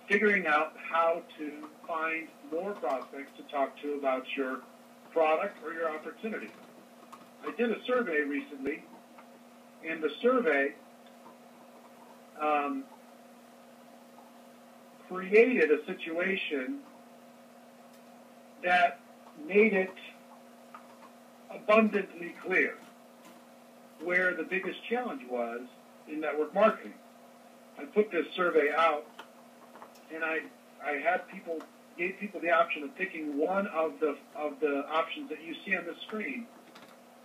figuring out how to find more prospects to talk to about your product or your opportunity. I did a survey recently, and the survey created a situation that made it abundantly clear where the biggest challenge was in network marketing. I put this survey out, and I gave people the option of picking one of the options that you see on the screen.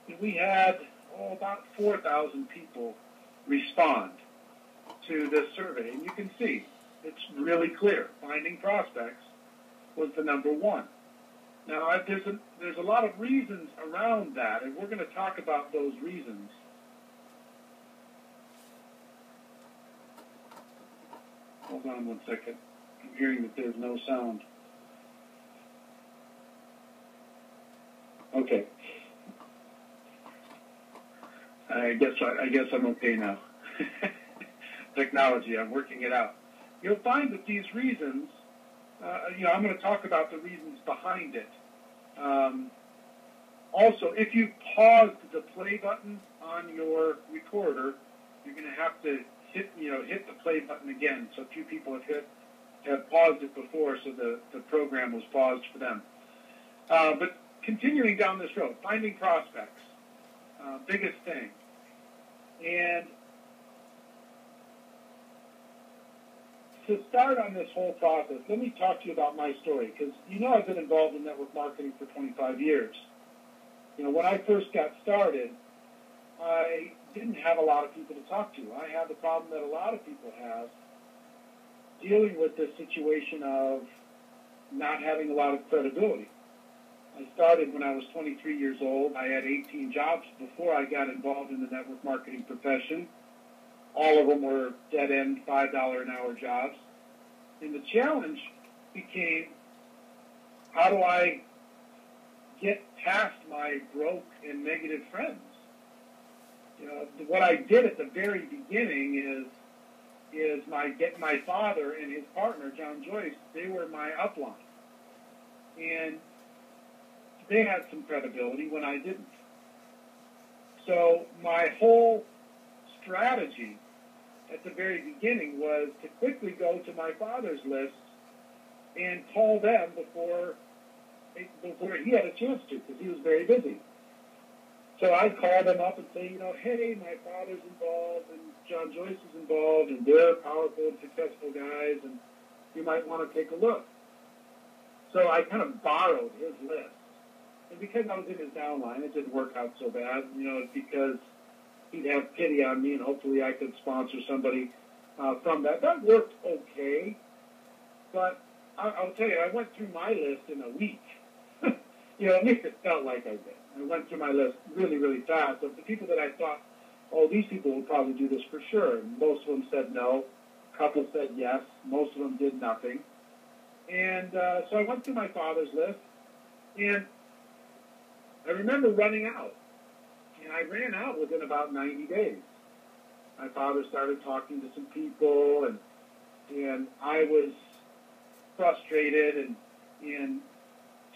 And we had about 4,000 people respond to this survey, and you can see it's really clear. Finding prospects was the number one. Now, there's a lot of reasons around that, and we're going to talk about those reasons. Hold on one second. I'm hearing that there's no sound. Okay. I guess I'm okay now. Technology, I'm working it out. You'll find that these reasons, I'm going to talk about the reasons behind it. Also, if you paused the play button on your recorder, you're going to have to hit the play button again. So a few people have paused it before, so the program was paused for them. But continuing down this road, finding prospects, biggest thing. And to start on this whole process, let me talk to you about my story, because I've been involved in network marketing for 25 years. When I first got started, I didn't have a lot of people to talk to. I had the problem that a lot of people have, dealing with this situation of not having a lot of credibility. I started when I was 23 years old. I had 18 jobs before I got involved in the network marketing profession. All of them were dead-end $5 an hour jobs. And the challenge became, how do I get past my broke and negative friends? What I did at the very beginning is my father and his partner, John Joyce, they were my upline. And they had some credibility when I didn't. So my whole strategy at the very beginning was to quickly go to my father's list and call them before he had a chance to, because he was very busy. So I'd call them up and say, hey, my father's involved and John Joyce is involved, and they're powerful and successful guys, and you might want to take a look. So I kind of borrowed his list. And because I was in his downline, it didn't work out so bad, because he'd have pity on me, and hopefully I could sponsor somebody from that. That worked okay, but I'll tell you, I went through my list in a week. At least it felt like I did. I went through my list really, really fast of the people that I thought, these people will probably do this for sure. And most of them said no. A couple said yes. Most of them did nothing. And so I went through my father's list, and I remember running out. And I ran out within about 90 days. My father started talking to some people, and I was frustrated and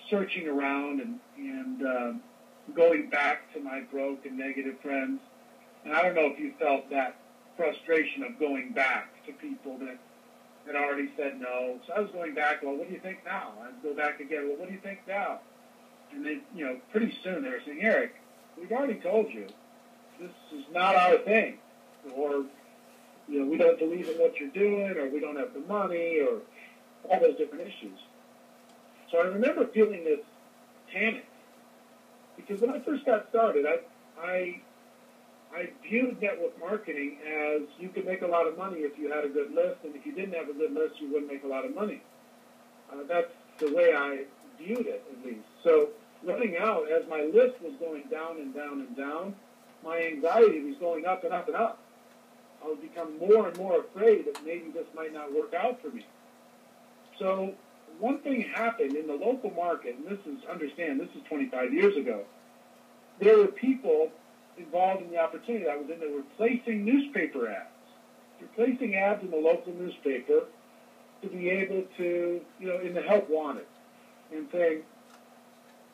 searching around and going back to my broke and negative friends. And I don't know if you felt that frustration of going back to people that had already said no. So I was going back, well, what do you think now? I'd go back again, well, what do you think now? And they, pretty soon they were saying, Eric, we've already told you, this is not our thing. Or, we don't believe in what you're doing, or we don't have the money, or all those different issues. So I remember feeling this panic. Because when I first got started, I viewed network marketing as you could make a lot of money if you had a good list, and if you didn't have a good list, you wouldn't make a lot of money. That's the way I viewed it, at least. So running out, as my list was going down and down and down, my anxiety was going up and up and up. I would become more and more afraid that maybe this might not work out for me. So one thing happened in the local market, and this is 25 years ago. There were people involved in the opportunity I was in that were placing newspaper ads. They're placing ads in the local newspaper. to be able to, in the help wanted, and saying,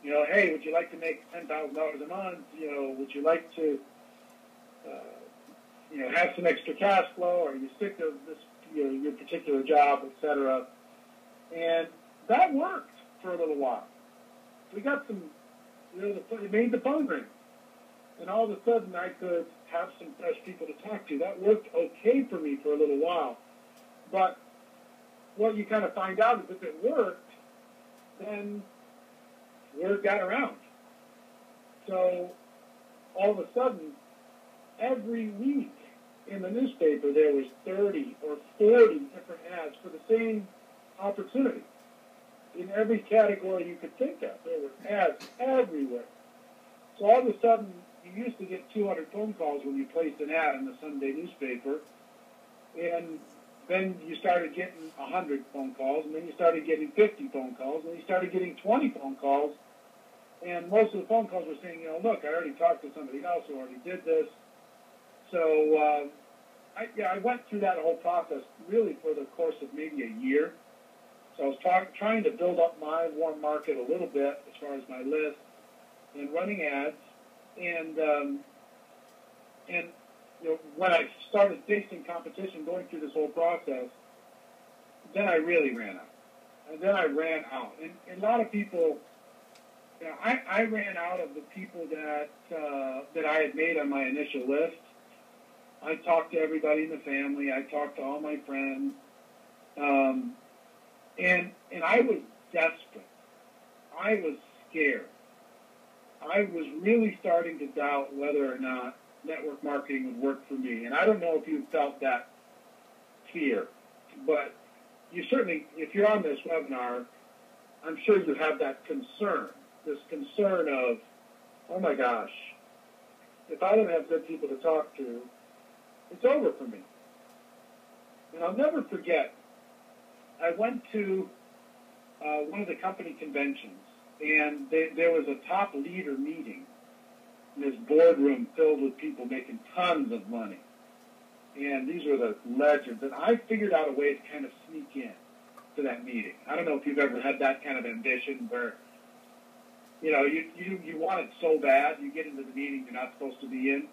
hey, would you like to make $10,000 a month? Would you like to, have some extra cash flow? Are you sick of this, your particular job, etc.? And that worked for a little while. We got some, it made the phone ring. And all of a sudden I could have some fresh people to talk to. That worked okay for me for a little while. But what you kind of find out is if it worked, then word got around. So all of a sudden, every week in the newspaper there was 30 or 40 different ads for the same opportunity. In every category you could think of, there were ads everywhere. So all of a sudden, you used to get 200 phone calls when you placed an ad in the Sunday newspaper, and then you started getting 100 phone calls, and then you started getting 50 phone calls, and then you started getting 20 phone calls, and most of the phone calls were saying, look, I already talked to somebody else who already did this. So I went through that whole process really for the course of maybe a year. So I was trying to build up my warm market a little bit as far as my list and running ads. And when I started facing competition, going through this whole process, then I really ran out. And then I ran out. And a lot of people, I ran out of the people that I had made on my initial list. I talked to everybody in the family. I talked to all my friends. And I was desperate. I was scared. I was really starting to doubt whether or not network marketing would work for me. And I don't know if you felt that fear, but you certainly, if you're on this webinar, I'm sure you have that concern, this concern of, oh my gosh, if I don't have good people to talk to, it's over for me. And I'll never forget, I went to one of the company conventions, and there was a top leader meeting in this boardroom filled with people making tons of money. And these were the legends. And I figured out a way to kind of sneak in to that meeting. I don't know if you've ever had that kind of ambition where, you want it so bad, you get into the meeting you're not supposed to be in.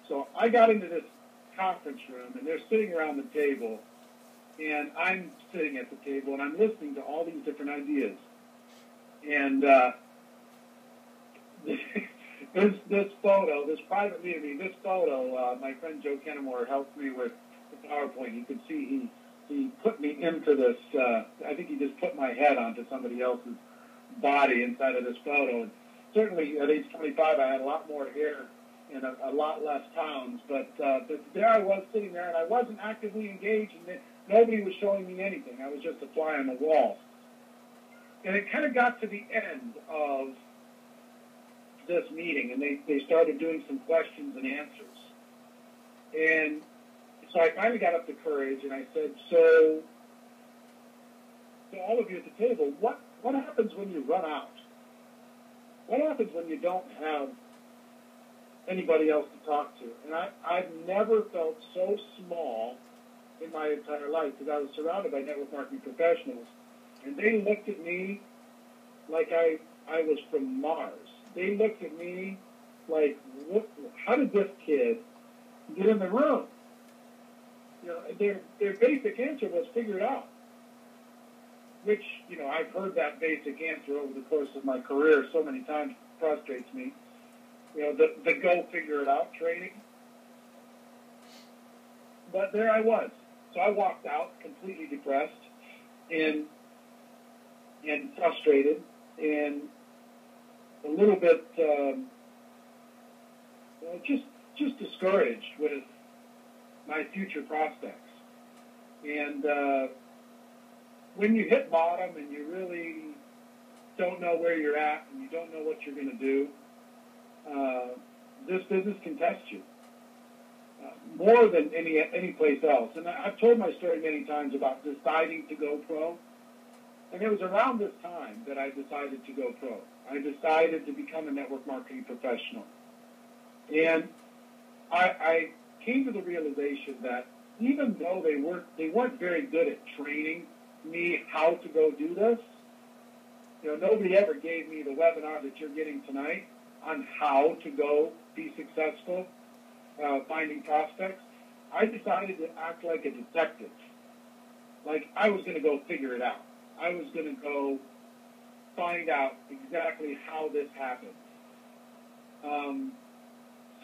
So I got into this conference room, and they're sitting around the table, and I'm sitting at the table, and I'm listening to all these different ideas. And this photo, this private meeting, this photo, my friend Joe Kennemore helped me with the PowerPoint. You could see he put me into this, I think he just put my head onto somebody else's body inside of this photo. And certainly at age 25, I had a lot more hair and a lot less pounds. But there I was sitting there, and I wasn't actively engaged, and nobody was showing me anything. I was just a fly on the wall. And it kind of got to the end of this meeting, and they started doing some questions and answers. And so I finally got up the courage, and I said, so to all of you at the table, what happens when you run out? What happens when you don't have anybody else to talk to? And I've never felt so small in my entire life, because I was surrounded by network marketing professionals, and they looked at me like I was from Mars. They looked at me like, how did this kid get in the room? Their basic answer was figure it out, which, I've heard that basic answer over the course of my career so many times, frustrates me. The go figure it out training. But there I was. So I walked out completely depressed and frustrated and a little bit just discouraged with my future prospects. And when you hit bottom and you really don't know where you're at and you don't know what you're going to do, this business can test you more than any place else. And I've told my story many times about deciding to go pro. And it was around this time that I decided to go pro. I decided to become a network marketing professional. And I came to the realization that even though they weren't very good at training me how to go do this. Nobody ever gave me the webinar that you're getting tonight on how to go be successful finding prospects. I decided to act like a detective. Like I was going to go figure it out. I was going to go find out exactly how this happened.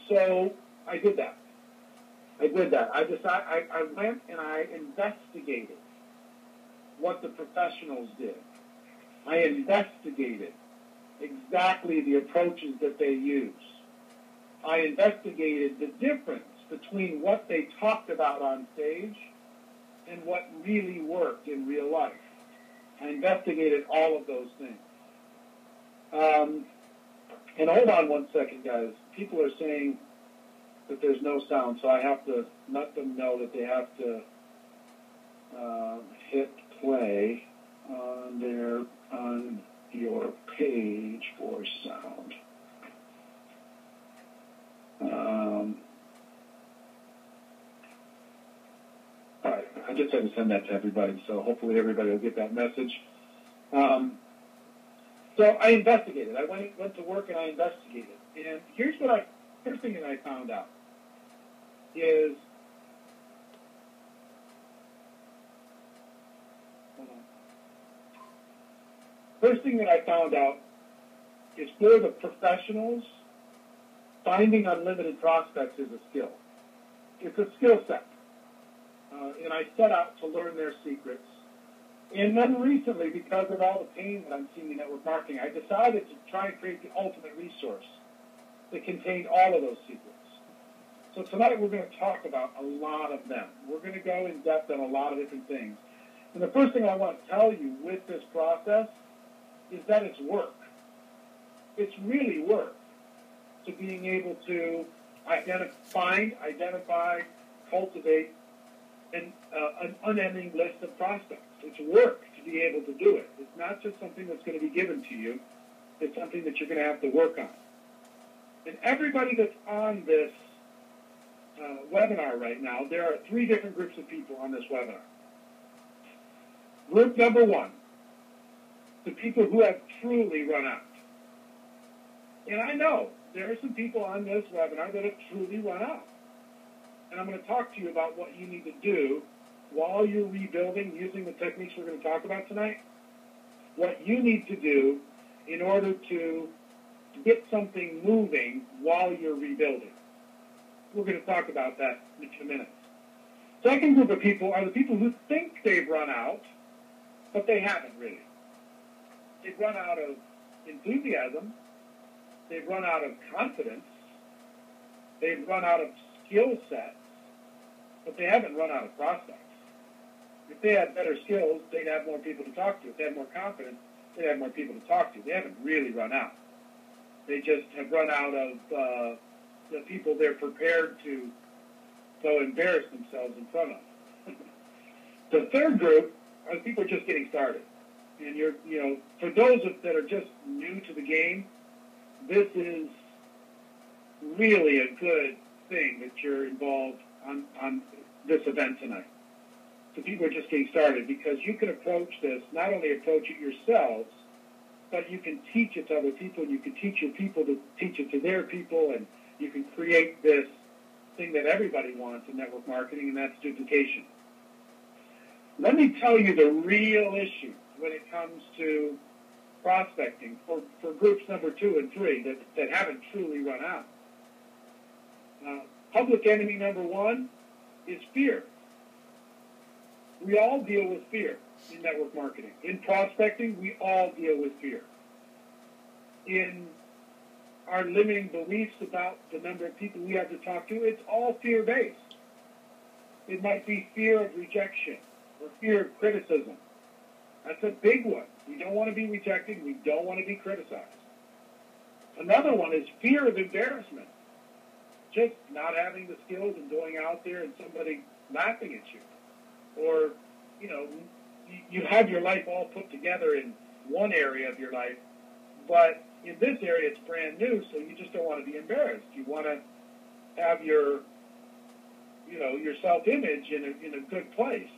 So I did that. I went and I investigated what the professionals did. I investigated exactly the approaches that they use. I investigated the difference between what they talked about on stage and what really worked in real life. I investigated all of those things. And hold on one second, guys. People are saying that there's no sound, so I have to let them know that they have to hit play on your page for sound. All right, I just had to send that to everybody, so hopefully everybody will get that message. So I investigated. I went to work and I investigated. And here's what first thing that I found out is, first thing that I found out is for the professionals, finding unlimited prospects is a skill. It's a skill set. And I set out to learn their secrets. And then recently, because of all the pain that I'm seeing in network marketing, I decided to try and create the ultimate resource that contained all of those secrets. So tonight we're going to talk about a lot of them. We're going to go in depth on a lot of different things. And the first thing I want to tell you with this process is that it's work. It's really work to being able to identify, cultivate an unending list of prospects. It's work to be able to do it. It's not just something that's going to be given to you. It's something that you're going to have to work on. And everybody that's on this webinar right now, there are 3 different groups of people on this webinar. Group number 1, the people who have truly run out. And I know there are some people on this webinar that have truly run out. And I'm going to talk to you about what you need to do while you're rebuilding using the techniques we're going to talk about tonight. What you need to do in order to get something moving while you're rebuilding. We're going to talk about that in a few minutes. Second group of people are the people who think they've run out, but they haven't really. They've run out of enthusiasm. They've run out of confidence. They've run out of skill sets, but they haven't run out of prospects. If they had better skills, they'd have more people to talk to. If they had more confidence, they'd have more people to talk to. They haven't really run out. They just have run out of the people they're prepared to go embarrass themselves in front of. The third group are the people just getting started. And for those that are just new to the game, this is really a good thing that you're involved on this event tonight. So people are just getting started, because you can approach this, not only approach it yourselves, but you can teach it to other people, and you can teach your people to teach it to their people, and you can create this thing that everybody wants in network marketing, and that's duplication. Let me tell you the real issue when it comes to prospecting for groups number 2 and 3 that haven't truly run out. Public enemy number 1 is fear. We all deal with fear in network marketing. In prospecting, we all deal with fear. In our limiting beliefs about the number of people we have to talk to, it's all fear-based. It might be fear of rejection or fear of criticism. That's a big one. We don't want to be rejected. We don't want to be criticized. Another one is fear of embarrassment. Just not having the skills and going out there and somebody laughing at you. Or, you have your life all put together in one area of your life, but in this area it's brand new, so you just don't want to be embarrassed. You want to have your self-image in a good place.